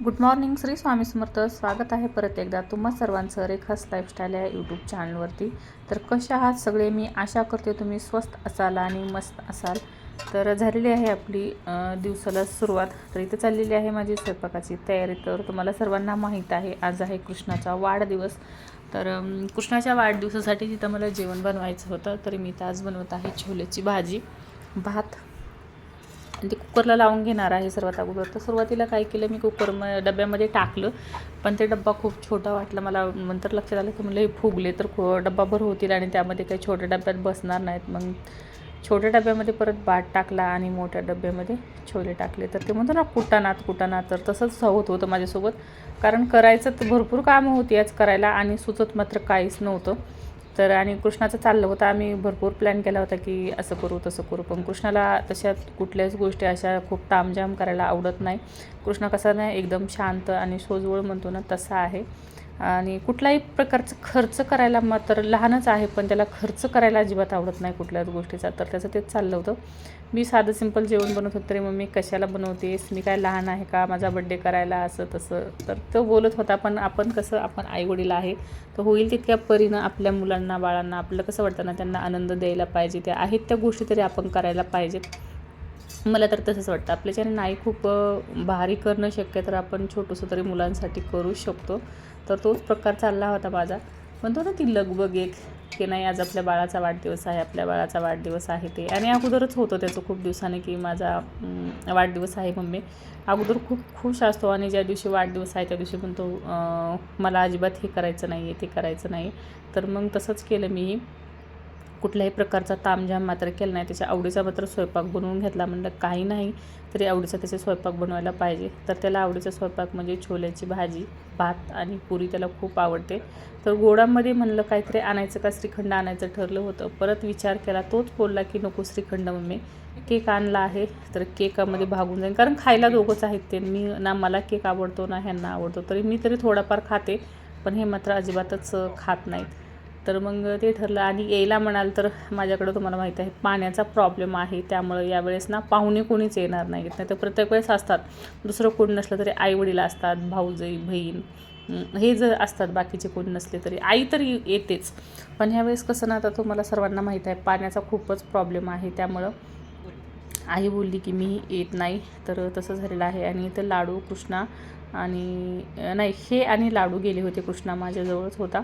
Good morning, Shri Swami Samarth. स्वागत आहे परत एकदा तुम्हा सर्वांचं रेखास लाईफस्टाईल या यूट्यूब चॅनलवरती. तर कशा आहात सगळे? मी आशा करते तुम्ही स्वस्त असाल आणि मस्त असाल. तर झालेली आहे आपली दिवसाला सुरुवात. तर इथे चाललेली आहे माझी स्वयंपाकाची तयारी. तर तुम्हाला सर्वांना माहीत आहे आज आहे कृष्णाचा वाढदिवस. तर कृष्णाच्या वाढदिवसासाठी तिथं मला जेवण बनवायचं होतं. तर मी इथं आज बनवत आहे छोलेची भाजी, भात आणि ते कुकरला लावून घेणार आहे सर्वात अगोदर. तर सुरुवातीला काय केलं, मी डब्यामध्ये टाकलं, पण ते डब्बा खूप छोटा वाटला मला. नंतर लक्षात आलं की म्हणलं हे फुगले तर डब्बा भर होतील आणि त्यामध्ये काही छोट्या डब्यात बसणार नाहीत. मग छोट्या डब्यामध्ये परत भात टाकला आणि मोठ्या डब्यामध्ये छोले टाकले. तर ते म्हणतो ना कुटाणात, तर तसंच होत होतं माझ्यासोबत. कारण करायचं तर भरपूर कामं होती आज करायला आणि सुचत मात्र काहीच नव्हतं. तर आणि कृष्णाचं चाललं होतं, आम्ही भरपूर प्लॅन केला होता की असं करू तसं करू, पण कृष्णाला तशा कुठल्याच गोष्टी अशा खूप तामझाम करायला आवडत नाही. कृष्ण कसा नाही एकदम शांत आणि सोजवळ म्हणतो ना तसा आहे. आणि कुठलाही प्रकारचं खर्च करायला मात्र लहानच आहे, पण त्याला खर्च करायला अजिबात आवडत नाही कुठल्याच गोष्टीचा. तर त्याचं तेच चाललं होतं. मी साधं सिंपल जेवण बनवत होते, तरी मम्मी कशाला बनवतेस, मी काय लहान आहे का माझा बड्डे करायला, असं तसं. तर तो बोलत होता, पण आपण आईवडील आहे, तर होईल तितक्या परीनं आपल्या मुलांना बाळांना आपलं कसं वाटतं ना, त्यांना आनंद द्यायला पाहिजे. त्या आहेत त्या गोष्टी तरी आपण करायला पाहिजेत. मला तर तसंच वाटतं. आपल्याच्याने नाही खूप भारी करणं शक्य, तर आपण छोटंसं तरी मुलांसाठी करू शकतो. तर तोच प्रकार चालला होता माझा. म्हणतो ना ती लगबग एक की नाही आज आपल्या बाळाचा वाढदिवस आहे, आपल्या बाळाचा वाढदिवस आहे ते. आणि अगोदरच होतं त्याचं खूप दिवसाने की माझा वाढदिवस आहे मम्मी. अगोदर खूप खुश असतो आणि ज्या दिवशी वाढदिवस आहे त्या दिवशी म्हणतो मला अजिबात हे करायचं नाही आहे, ते करायचं नाही. तर मग तसंच केलं मीही. कुठल्याही प्रकारचा तामझाम मात्र केला नाही. त्याच्या आवडीचा मात्र स्वयंपाक बनवून घेतला. म्हणलं काही नाही तरी आवडीचा त्याचे स्वयंपाक बनवायला पाहिजे. तर त्याला आवडीचा स्वयंपाक म्हणजे छोल्याची भाजी, भात आणि पुरी त्याला खूप आवडते. तर गोडामध्ये म्हणलं काहीतरी आणायचं का श्रीखंड आणायचं ठरलं होतं. परत विचार केला, तोच बोलला की नको श्रीखंड मम्मी, केक आणला आहे तर केकामध्ये भागून जाईल. कारण खायला दोघंच आहेत ते. मी ना मला केक आवडतो ना ह्यांना आवडतो, तरी मी तरी थोडाफार खाते, पण हे मात्र अजिबातच खात नाहीत. तर मग ते ठरलं. आणि यायला म्हणाल तर माझ्याकडं तुम्हाला माहीत आहे पाण्याचा प्रॉब्लेम आहे, त्यामुळं यावेळेस ना पाहुणे कोणीच येणार नाहीत. नाही तर प्रत्येक वेळेस असतात, दुसरं कोणी नसलं तरी आईवडील असतात, भाऊजाई बहीण हे जर असतात, बाकीचे कोणी नसले तरी आई तरी येतेच. पण ह्यावेळेस कसं ना, आता तुम्हाला सर्वांना माहीत आहे पाण्याचा खूपच प्रॉब्लेम आहे, त्यामुळं आई बोलली की मी येत नाही. तर तसं झालेलं आहे. आणि इथं लाडू कृष्णा आणि नाही हे आणि लाडू गेले होते, कृष्णा माझ्याजवळच होता.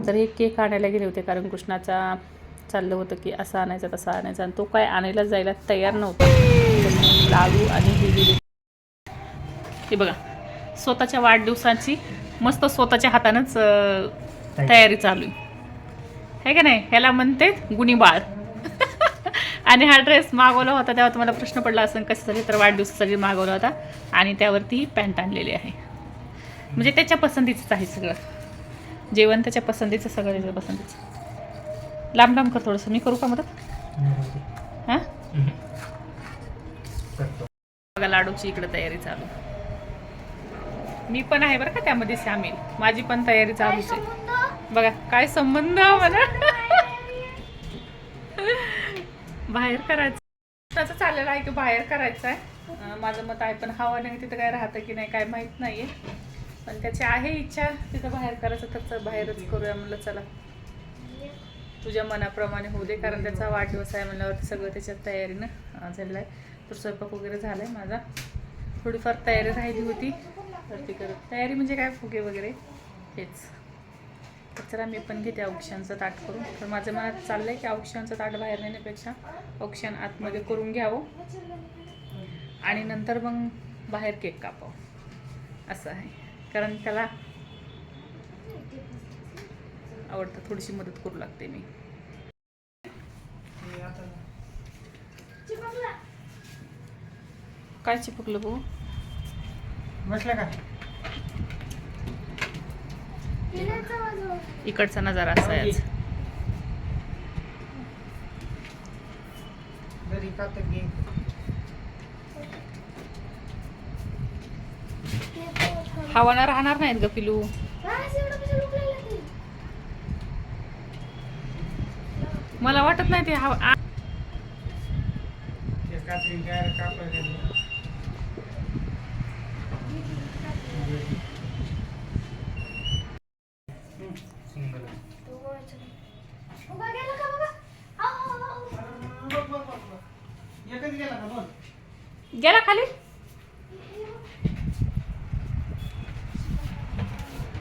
तर हे केक आणायला गेले होते, कारण कृष्णाचा चाललं होतं की असं आणायचं तसं आणायचं, आणि तो काय आणायला जायला तयार नव्हता. तर मग लाडू आणि हे गेले. हे बघा स्वतःच्या वाढदिवसाची मस्त स्वतःच्या हातानंच तयारी चालू आहे का नाही, ह्याला म्हणते गुणीबाळ. आणि हा ड्रेस मागवला होता तेव्हा तुम्हाला प्रश्न पडला असेल कशासाठी, तर वाढदिवसासाठी मागवला होता. आणि त्यावरती ही पॅन्ट आणलेली आहे. म्हणजे त्याच्या पसंतीचंच आहे सगळं जेवण, त्याच्या पसंतीचं सगळं, त्याच्या पसंतीचं. लांब लांब कर थोडंसं, मी करू का मदत? हां बघा लाडूची इकडे तयारी चालू. मी पण आहे बरं का त्यामध्ये सामील, माझी पण तयारी चालूच आहे. बघा काय संबंध मला बाहेर करायचं त्याचं चाललेलं आहे की बाहेर करायचं आहे. माझं मत आहे, पण हवा नाही तिथं काय राहतं की नाही काय माहीत नाही आहे. पण त्याची आहे इच्छा तिथं बाहेर करायचं, तर बाहेरच करूया म्हणलं. चला तुझ्या मनाप्रमाणे होऊ दे, कारण त्याचा वाढदिवस आहे म्हणल्यावरती सगळं त्याच्यात तयारीनं झालेलं आहे. तर स्वयंपाक वगैरे झाला आहे माझा, थोडीफार तयारी राहिली होती तर ती करत. तयारी म्हणजे काय फुगे वगैरे हेच. तर चला मी पण घेते औक्षांचं ताट करून. तर माझं मनात चाललं आहे की औक्षांचं ताट बाहेर नेण्यापेक्षा औक्षण आतमध्ये करून घ्यावं आणि नंतर मग बाहेर केक कापावं असं आहे. कारण त्याला आवडतं, थोडीशी मदत करू लागते मी. काय चिपकलं भाऊ? बसलं का? इकडचा नजारा असा आहे आज. हवाना राहणार नाहीत ग पिलू. मला वाटत नाही ते हवा. गेला खाली.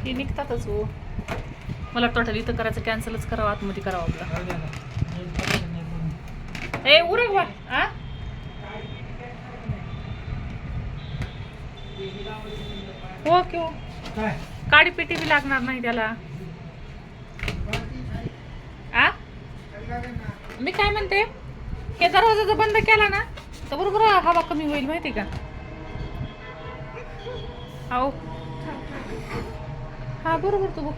हे निघतातच हो. मला टोटल इथं करायचं कॅन्सलच करावं, आतमध्ये करावं आपलं. राहू द्या ना. हे पटकन नाही बोलून. ए उरक वा. आ हो किंवा काय काडी पेटी बी लागणार नाही त्याला. आ मी काय म्हणते, हे दरवाजा जर बंद केला ना तर बरोबर हवा कमी होईल माहिती का. हो हा बरोबर तू बघ.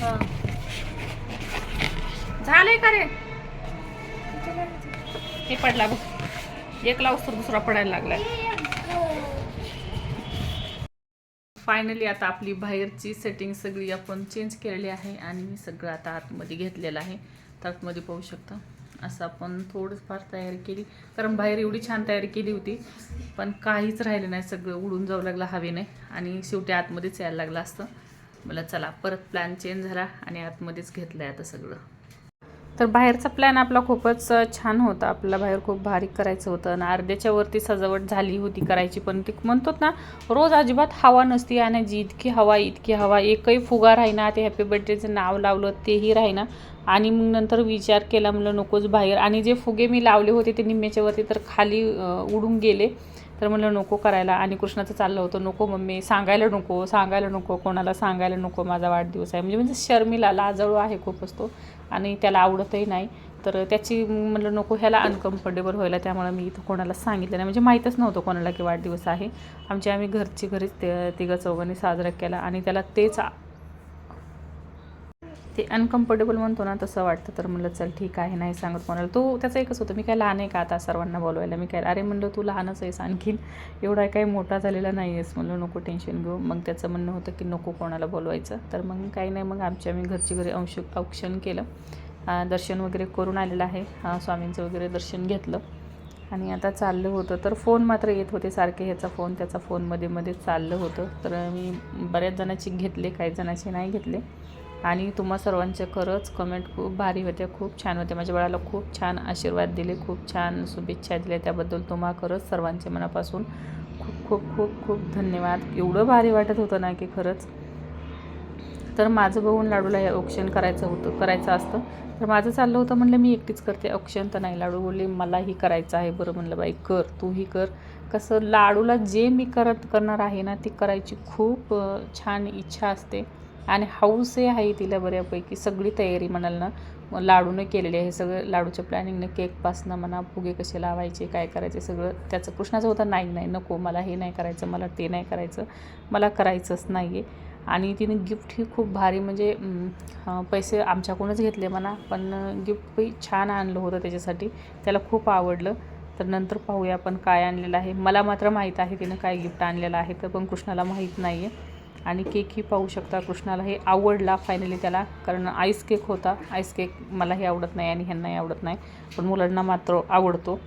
हा. झालंय का रे. हे पडला बघ. एक लावूस तर दुसरा पडायला लागलाय. फायनली आता आपली बाहेरची सेटिंग सगळी आपण चेंज केलेली आहे आणि मी सगळं आता आतमध्ये घेतलेलं आहे. तर आतमध्ये पाहू शकता असं आपण थोडंफार तयारी केली, कारण बाहेर एवढी छान तयारी केली होती पण काहीच राहिलं नाही, सगळं उडून जाऊ लागलं हवेने आणि शेवटी आतमध्येच यायला लागलं असतं. मला चला परत प्लॅन चेंज झाला आणि आतमध्येच घेतलं आहे आता सगळं. तर बाहेरचा प्लॅन आपला खूपच छान होता. आपल्याला बाहेर खूप भारी करायचं होतं आणि अर्ध्याच्या वरती सजावट झाली होती करायची, पण ते म्हणतात ना रोज अजिबात हवा नसती आणि जी इतकी हवा एकही फुगा राहीना. ते हॅपी बर्थडेचं नाव लावलं तेही राहीना आणि मग नंतर विचार केला म्हणलं नकोच बाहेर. आणि जे फुगे मी लावले होते ते निम्म्याच्या वरती तर खाली उडून गेले, तर म्हणलं नको करायला. आणि कृष्णाचं चाललं होतं नको मम्मी, सांगायला नको कोणाला सांगायला नको माझा वाढदिवस आहे. म्हणजे शर्मिला लाजाळू आहे खूप असतो आणि त्याला आवडतही नाही, तर त्याची म्हणलं नको ह्याला अनकम्फर्टेबल व्हायला, त्यामुळे मी इथं कोणाला सांगितलं नाही. म्हणजे माहीतच नव्हतं कोणाला की वाढदिवस आहे. आम्ही घरीच तिघं चौघांनी साजरा केला आणि त्याला ते अनकम्फर्टेबल म्हणतो ना तसं वाटतं. तर म्हणलं चल ठीक आहे नाही सांगत कोणाला. तो त्याचं एकच होतं मी काय लहान आहे का आता सर्वांना बोलवायला. मी काय अरे म्हणलं तू लहानच आहेस आणखीन, एवढा काही मोठा झालेला नाही आहेस म्हणलं नको टेन्शन घेऊ. मग त्याचं म्हणणं होतं की नको कोणाला बोलवायचं. तर मग काही नाही, मग आम्ही घरी औक्षण केलं, दर्शन वगैरे करून आलेलं आहे. स्वामींचं वगैरे दर्शन घेतलं आणि आता चाललं होतं. तर फोन मात्र येत होते सारखे, ह्याचा फोन त्याचा फोन मध्ये चाललं होतं. तर मी बऱ्याच जणांची घेतले, काही जणांचे नाही घेतले आणि तुम्हा सर्वांचे खरंच कमेंट खूप भारी होत्या, खूप छान होते. माझ्या बाळाला खूप छान आशीर्वाद दिले, खूप छान शुभेच्छा दिल्या, त्याबद्दल तुम्हा खरंच सर्वांचे मनापासून खूप खूप खूप खूप धन्यवाद. एवढं भारी वाटत होतं ना की खरंच. तर माझं बघून लाडूला हे औक्षण करायचं असतं. तर माझं चाललं होतं म्हणलं मी एकटीच करते औक्षण, तर नाही लाडू बोलले मलाही करायचं आहे. बरं म्हणलं बाई कर, तूही कर. कसं लाडूला जे मी करणार आहे ना ती करायची खूप छान इच्छा असते आणि हौसही आहे तिला बऱ्यापैकी. सगळी तयारी म्हणाल ना लाडूने केलेली आहे. सगळं लाडूच्या प्लॅनिंगने केकपासनं म्हणा, फुगे कसे लावायचे काय करायचे सगळं त्याचं. कृष्णाचं होतं नाही नको मला हे नाही करायचं, मला ते नाही करायचं, मला करायचंच नाही आहे. आणि तिने गिफ्टही खूप भारी, म्हणजे पैसे आमच्याकडूनच घेतले म्हणा, पण गिफ्टही छान आणलं होतं त्याच्यासाठी, त्याला खूप आवडलं. तर नंतर पाहूया आपण काय आणलेलं आहे. मला मात्र माहीत आहे तिनं काय गिफ्ट आणलेलं आहे, तर पण कृष्णाला माहीत नाही आहे. आणि केकही पाहू शकता कृष्णाला हे आवडला फायनली त्याला, कारण आईस केक होता. आईस केक मलाही आवडत नाही आणि ह्यांनाही आवडत नाही, पण मुलांना मात्र आवडतो.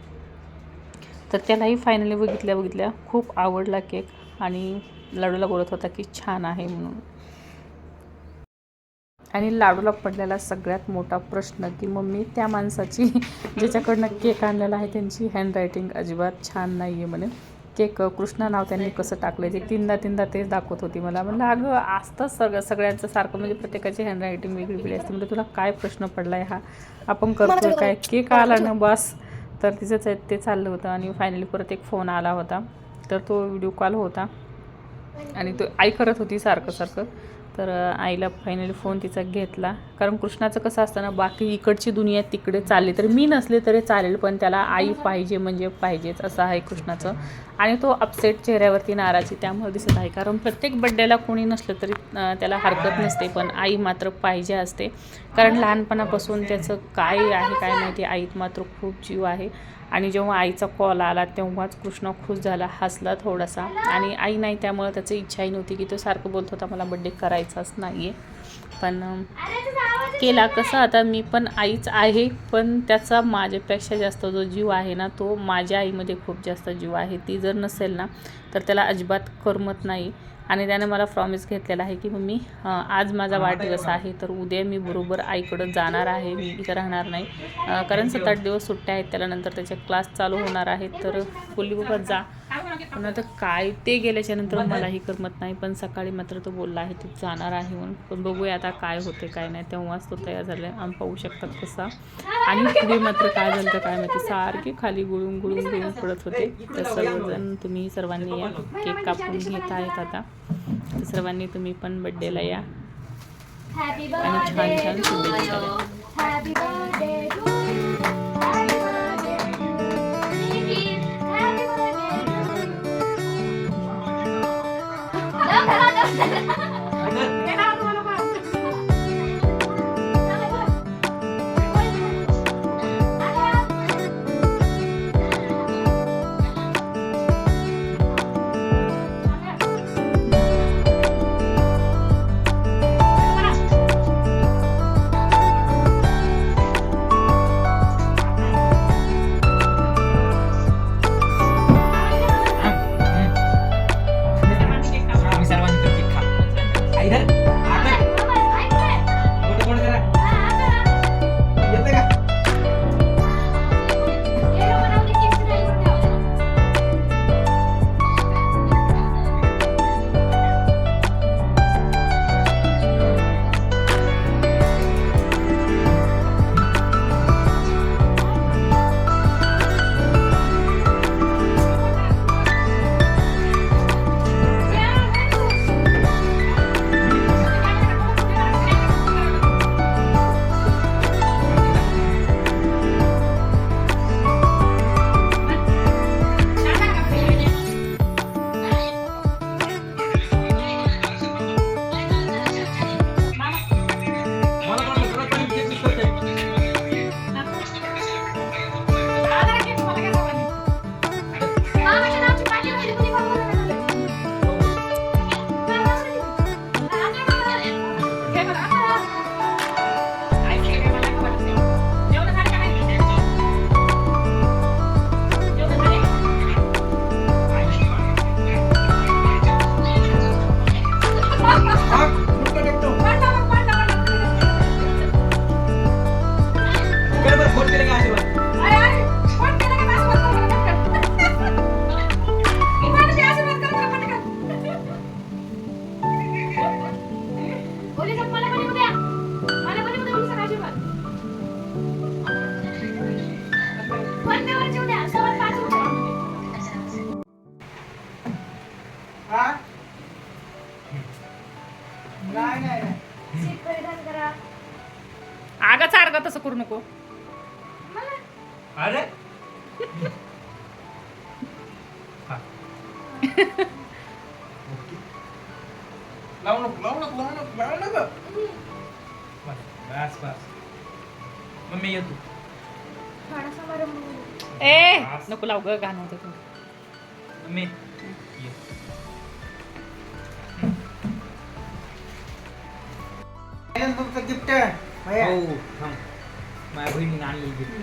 तर त्यालाही फायनली बघितल्या खूप आवडला केक आणि लाडूला बोलत होता की छान आहे म्हणून. आणि लाडूला पडलेला सगळ्यात मोठा प्रश्न की मम्मी त्या माणसाची ज्याच्याकडनं केक आणलेला आहे त्यांची हँडरायटिंग अजिबात छान नाही आहे म्हणे. केक कृष्णा नाव त्यांनी कसं टाकलं ते तीनदा तेच दाखवत होती मला. म्हणलं अगं असतं सगळ्यांचं सारखं, म्हणजे प्रत्येकाची हँडरायटिंग वेगळी असते. म्हणजे तुला काय प्रश्न पडला आहे हा, आपण करतोय काय, केक आला ना बस. तर तिचंच ते चाललं होतं. आणि फायनली परत एक फोन आला होता, तर तो व्हिडिओ कॉल होता आणि तो आई करत होती सारखं. तर आईला फायनली फोन तिचा घेतला, कारण कृष्णाचं कसं असतं ना बाकी इकडची दुनिया तिकडे चालली तर मी नसले तरी चालेल, पण त्याला आई पाहिजे म्हणजे पाहिजेच असं आहे कृष्णाचं. आणि तो अपसेट चेहऱ्यावरती नाराजी त्यामुळे दिसत आहे, कारण प्रत्येक बड्डेला कोणी नसलं तरी त्याला हरकत नसते, पण आई मात्र पाहिजे असते. कारण लहानपणापासून त्याचं काय आहे काय माहिती, आईत मात्र खूप जीव आहे. आणि जेव्हा आईचा कॉल आला तेव्हाच कृष्ण खुश झाला, हसला थोडासा. आणि आई नाही त्यामुळे त्याची इच्छाही नव्हती की तो सारखं बोलत होता मला बड्डे करायचा करायचाच नाही आहे. पण केला कसं, आता मी पण आईच आहे, पण त्याचा माझ्यापेक्षा जास्त जो जीव आहे ना तो माझ्या आईमध्ये खूप जास्त जीव आहे. ती जर नसेल ना तर त्याला अजिबात करमत नाही. आणि त्याने मला प्रॉमिस घेतलेला आहे की मम्मी आज माझा वाढदिवस आहे तर उद्या मी बरोबर आईकडं जाणार आहे, मी इथं राहणार नाही. कारण 7-8 दिवस सुट्ट्या आहेत त्याला, नंतर त्याचे क्लास चालू होणार आहेत. तर बोलली बाबा जा, पण आता काय ते गेल्याच्या नंतर मलाही करमत नाही. पण सकाळी मात्र तो बोलला आहे तू जाणार आहे म्हणून. पण बघूया आता काय होते काय नाही. तेव्हाच तो तयार झाला आहे. आम्ही पाहू शकतात कसा. आणि पुढे मात्र काय झालं तर काय माहिती, सारखे खाली गुळून पडत होते. तर सर्वजण तुम्ही सर्वांनी या, केक कापून घेत आहेत आता. तर सर्वांनी तुम्ही पण बड्डेला या आणि छान छान शुभेच्छा द्या. आगा चारगा तसं करू नको. अरे बस मम्मी येतो. ए नको लाव ग, गाणं होतं. मम्मी तुमचं गिफ्ट हो थांब, माझ्या बहिणीने आणलेलं गिफ्ट.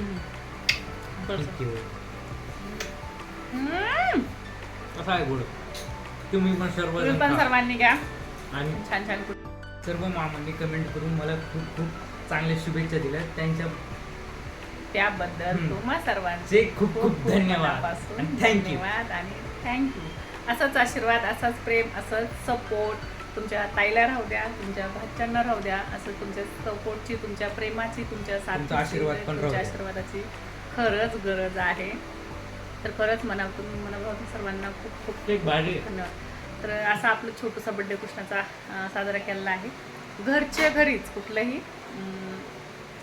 कसं आहे गोड. तुम्ही पण सर्वांनी घ्या आणि छान छान. सर्व मामांनी कमेंट करून मला खूप खूप चांगल्या शुभेच्छा दिल्या. त्यांच्या त्याबद्दल तुम्हा सर्वांचे खूप खूप धन्यवाद आणि थँक्यू. असाच आशीर्वाद, असाच प्रेम, असंच सपोर्ट तुमच्या ताईला राहू द्या, तुमच्या भाच्यांना राहू द्या. असं तुमच्या सपोर्टची, तुमच्या प्रेमाची, तुमच्या साथीची, तुमच्या आशीर्वादाची खरंच गरज आहे. तर खरंच मनापासून सर्वांना खूप खूप धन्यवाद. तर असा आपलं छोटूसा बड्डे कृष्णाचा साजरा केलेला आहे, घरच्या घरीच. कुठलंही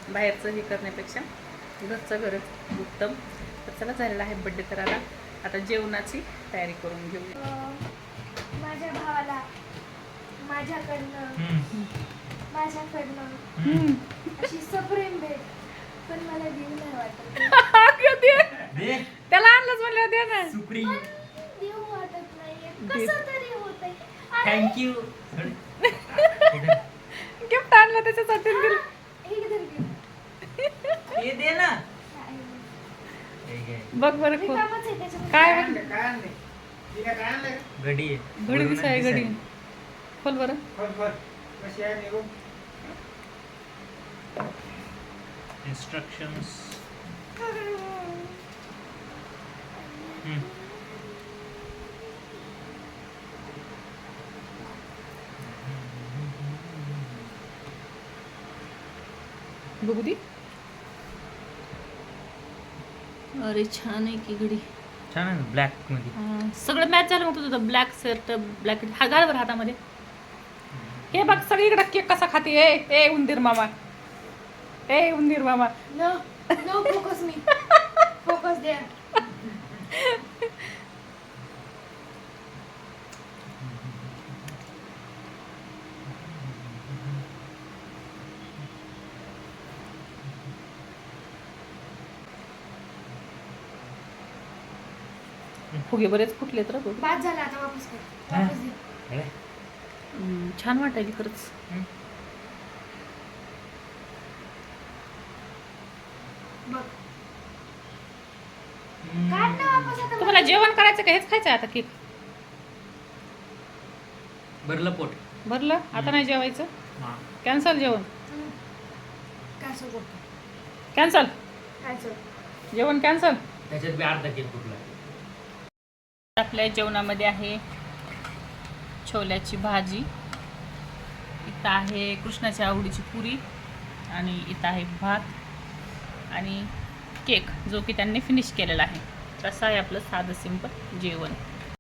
बाहेरचं हे करण्यापेक्षा घरचं घरच उत्तम. तर चला झालेला आहे बड्डे करायला. आता जेवणाची तयारी करून घेऊ. माझ्या भावाला माझ्याकडनं अशी सप्रेम भेट, पण मला देऊ नाही वाटत. त्याला आणलंच म्हणलं दे ना. देऊ वाटत नाहीये, कसं तरी होतंय. थँक्यू. त्याच्यासाठी दिलं. हे किती रुपये? हे दे ना नाही. हे घे. बघ बरं खोल. रिकामंच आहे त्याच्यामध्ये. काय घडी आहे घडी दिसाय घडी खोल बरं. इन्स्ट्रक्शन्स बघू दे. अरे छान आहे की घडी. छान आहे ना ब्लॅक मध्ये सगळं मॅच झालं मग तुझं ब्लॅक शर्ट ब्लॅक हा घाल बरं हातामध्ये. हे बघ सगळीकडे केक कसा खाते. ए उंदीर मामा. ए उंदीर मामा. नो नो फोकस मी. फोकस द्या. फुगे बरेच फुटले तर बघ. बाद झाला आता वापस कर. वापस दे. छान वाटायली खरंच. बघ. काढ ना वापस आता. तुम्हाला जेवण करायचं का हेच खायचं आता केक? भरलं पोट भरलं आता नाही जेवायचं. हा कॅन्सल जेवण. काय सगळं कॅन्सल काय सगळं जेवण कॅन्सल. त्याच्यात बी अर्धा केक फुटला. आपल्या जेवणामध्ये आहे छोल्याची भाजी, इथं आहे कृष्णाच्या आवडीची पुरी आणि इथं आहे भात आणि केक जो की त्यांनी फिनिश केलेला आहे. तसं आहे आपलं साधं सिंपल जेवण.